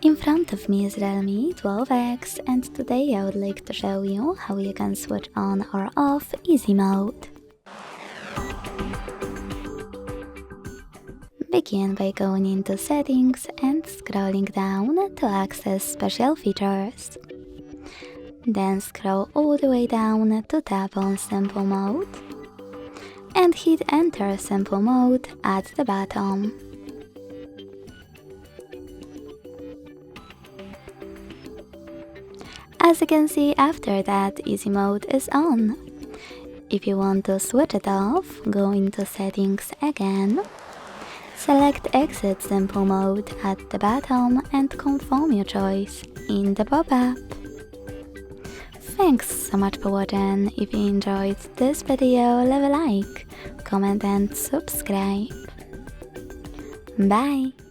In front of me is Realme 12X, and today I would like to show you how you can switch on or off easy mode. Begin by going into settings and scrolling down to access special features. Then scroll all the way down to tap on simple mode and hit enter simple mode at the bottom. As you can see, after that, easy mode is on. If you want to switch it off, go into settings again. Select exit simple mode at the bottom and confirm your choice in the pop-up. Thanks so much for watching. If you enjoyed this video, leave a like, comment and subscribe. Bye!